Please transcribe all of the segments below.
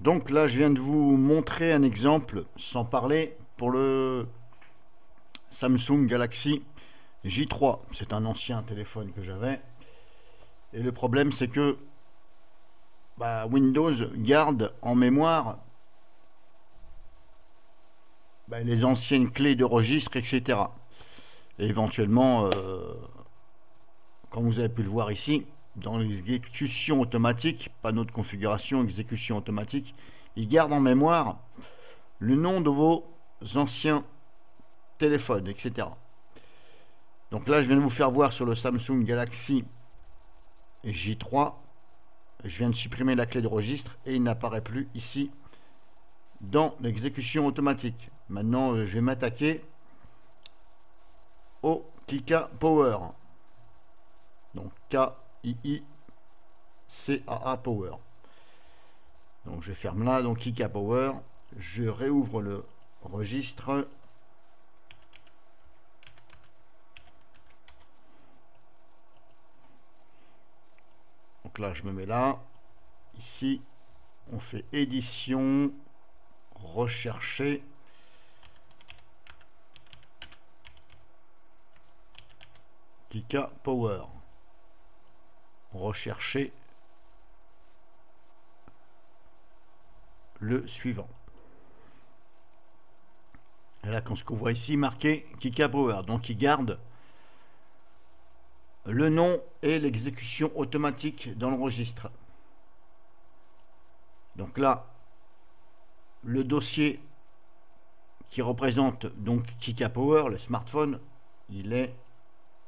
Donc là, je viens de vous montrer un exemple, sans parler, pour le Samsung Galaxy J3. C'est un ancien téléphone que j'avais. Et le problème, c'est que Windows garde en mémoire les anciennes clés de registre, etc. Et éventuellement, comme vous avez pu le voir ici, dans l'exécution automatique, pas notre configuration, exécution automatique, il garde en mémoire le nom de vos anciens téléphones, etc. Donc là, je viens de vous faire voir sur le Samsung Galaxy J3, je viens de supprimer la clé de registre et il n'apparaît plus ici dans l'exécution automatique. Maintenant, je vais m'attaquer au Kika Power. Donc K-I-I-C-A-A Power. Donc je ferme là, donc Kika Power. Je réouvre le registre. Donc là, je me mets là. Ici, on fait édition, rechercher. Kika Power. Rechercher le suivant. Et là, ce qu'on voit ici marqué Kika Power, donc il garde le nom et l'exécution automatique dans le registre. Donc là, le dossier qui représente donc Kika Power, le smartphone, il est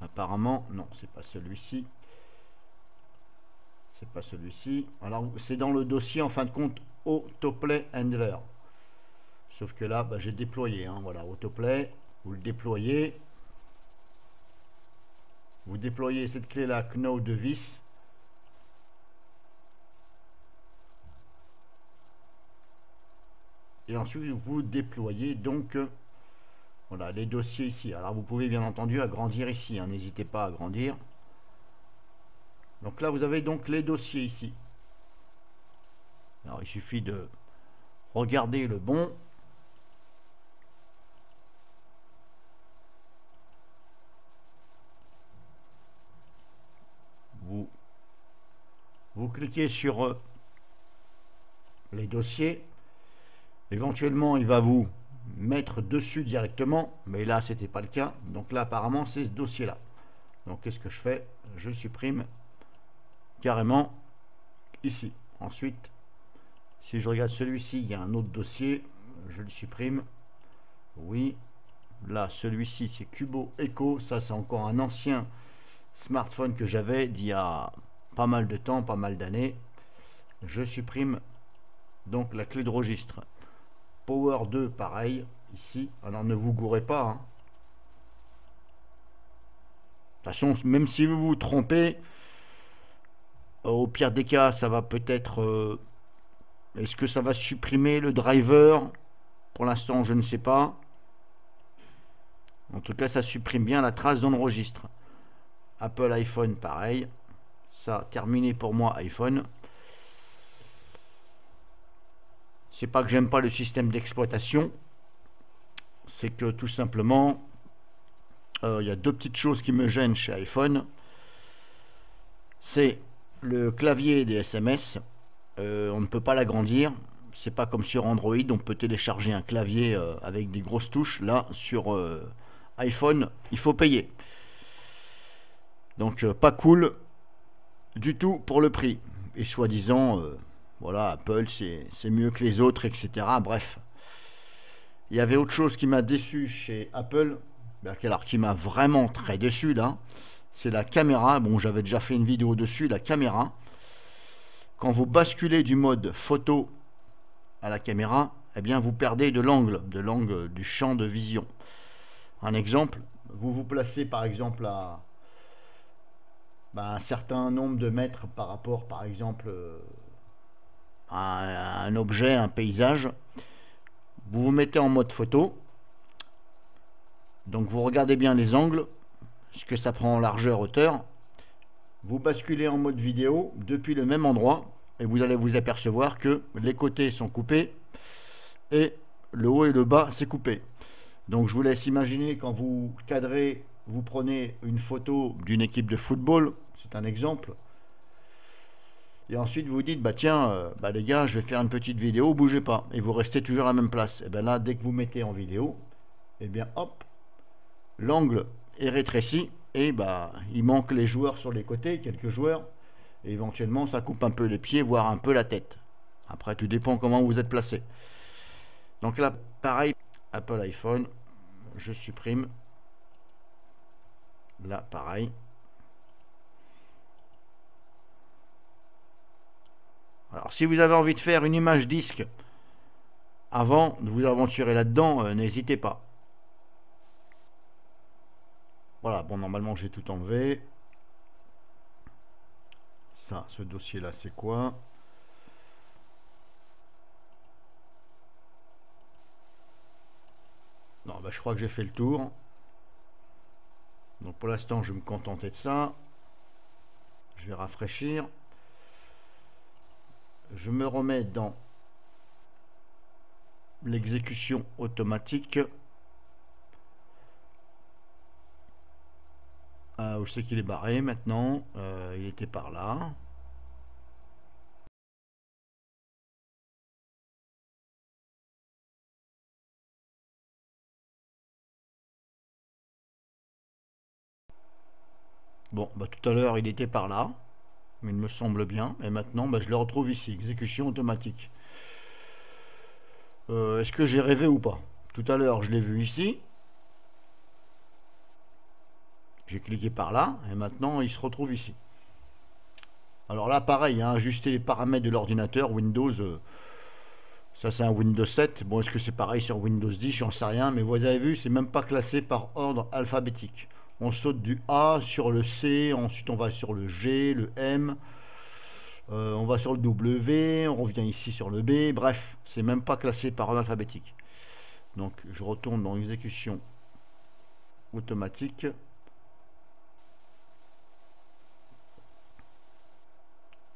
apparemment, non, c'est pas celui-ci. C'est pas celui-ci. Alors, c'est dans le dossier, en fin de compte, Autoplay Handler. Sauf que là, j'ai déployé. Voilà, Autoplay, vous le déployez. Vous déployez cette clé-là, Kno de vis. Et ensuite, vous déployez donc voilà, les dossiers ici. Alors, vous pouvez bien entendu agrandir ici. N'hésitez pas à agrandir. Donc là, vous avez donc les dossiers ici. Alors, il suffit de regarder le bon. Vous cliquez sur les dossiers. Éventuellement, il va vous mettre dessus directement. Mais là, ce n'était pas le cas. Donc là, apparemment, c'est ce dossier-là. Donc, qu'est-ce que je fais? Je supprime carrément ici. Ensuite, si je regarde celui-ci, il y a un autre dossier, je le supprime. Oui, là, celui-ci, c'est Cubo Echo. Ça, c'est encore un ancien smartphone que j'avais d'il y a pas mal de temps, pas mal d'années. Je supprime donc la clé de registre. Power 2, pareil, ici. Alors, ne vous gourrez pas. De toute façon, même si vous vous trompez, au pire des cas, ça va peut-être... est-ce que ça va supprimer le driver? Pour l'instant, je ne sais pas. En tout cas, ça supprime bien la trace dans le registre. Apple iPhone, pareil. Ça, terminé pour moi, iPhone. C'est pas que j'aime pas le système d'exploitation. C'est que tout simplement, il y a deux petites choses qui me gênent chez iPhone. C'est le clavier des SMS. On ne peut pas l'agrandir. C'est pas comme sur Android, on peut télécharger un clavier avec des grosses touches. Là, sur iPhone, il faut payer. Donc, pas cool du tout pour le prix. Et soi-disant, voilà, Apple, c'est mieux que les autres, etc. Bref. Il y avait autre chose qui m'a déçu chez Apple, alors qui m'a vraiment très déçu là. C'est la caméra. Bon, j'avais déjà fait une vidéo dessus, la caméra. Quand vous basculez du mode photo à la caméra, eh bien vous perdez de l'angle du champ de vision. Un exemple, vous vous placez par exemple à un certain nombre de mètres par rapport par exemple à un objet, un paysage. Vous vous mettez en mode photo. Donc vous regardez bien les angles, ce que ça prend en largeur, hauteur. Vous basculez en mode vidéo depuis le même endroit. et vous allez vous apercevoir que les côtés sont coupés et le haut et le bas c'est coupé. Donc je vous laisse imaginer quand vous cadrez, vous prenez une photo d'une équipe de football, c'est un exemple, et ensuite vous vous dites, bah tiens, les gars, je vais faire une petite vidéo, bougez pas, et vous restez toujours à la même place. Et bien là, dès que vous mettez en vidéo, et bien hop, l'angle est rétréci, et il manque les joueurs sur les côtés, quelques joueurs, et éventuellement ça coupe un peu les pieds, voire un peu la tête. Après, tout dépend comment vous êtes placé. Donc là, pareil, Apple iPhone, je supprime. Là, pareil. Alors, si vous avez envie de faire une image disque avant de vous aventurer là-dedans, n'hésitez pas. Voilà, bon, normalement, j'ai tout enlevé. Ça, ce dossier-là, c'est quoi? Non, je crois que j'ai fait le tour. Donc, pour l'instant, je vais me contenter de ça. Je vais rafraîchir. Je me remets dans l'exécution automatique. Où c'est qu'il est barré maintenant? Il était par là. Bon, tout à l'heure il était par là, mais il me semble bien. Et maintenant, je le retrouve ici, exécution automatique. Est-ce que j'ai rêvé ou pas? Tout à l'heure, je l'ai vu ici. J'ai cliqué par là, et maintenant, il se retrouve ici. Alors là, pareil, ajuster les paramètres de l'ordinateur, Windows, ça c'est un Windows 7. Bon, est-ce que c'est pareil sur Windows 10? J'en sais rien, mais vous avez vu, c'est même pas classé par ordre alphabétique. On saute du A sur le C, ensuite on va sur le G, le M, on va sur le W, on revient ici sur le B, bref, c'est même pas classé par ordre alphabétique. Donc je retourne dans l'exécution automatique.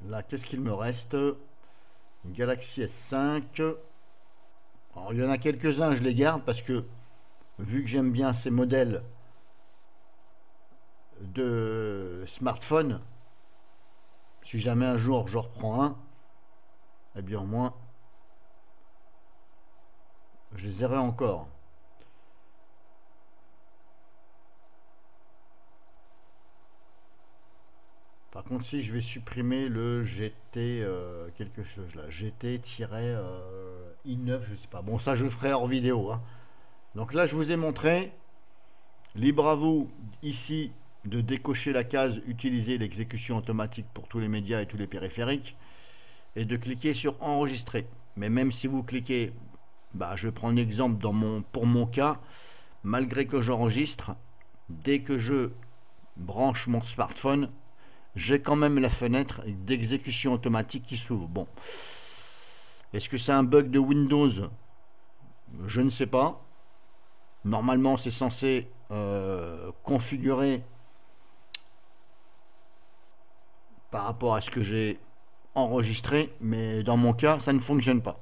Là, qu'est-ce qu'il me reste? Une Galaxy S5. Alors, il y en a quelques-uns, je les garde parce que, vu que j'aime bien ces modèles de smartphone, si jamais un jour je reprends un, eh bien au moins, je les aurai encore. Par contre, si je vais supprimer le GT quelque chose là, GT-i9, je sais pas. Bon, ça je le ferai hors vidéo. Donc là, je vous ai montré. Libre à vous ici de décocher la case utiliser l'exécution automatique pour tous les médias et tous les périphériques et de cliquer sur enregistrer. Mais même si vous cliquez, je vais prendre un exemple pour mon cas, malgré que j'enregistre, dès que je branche mon smartphone, j'ai quand même la fenêtre d'exécution automatique qui s'ouvre. Bon, est-ce que c'est un bug de Windows? Je ne sais pas. Normalement, c'est censé configurer par rapport à ce que j'ai enregistré, mais dans mon cas, ça ne fonctionne pas.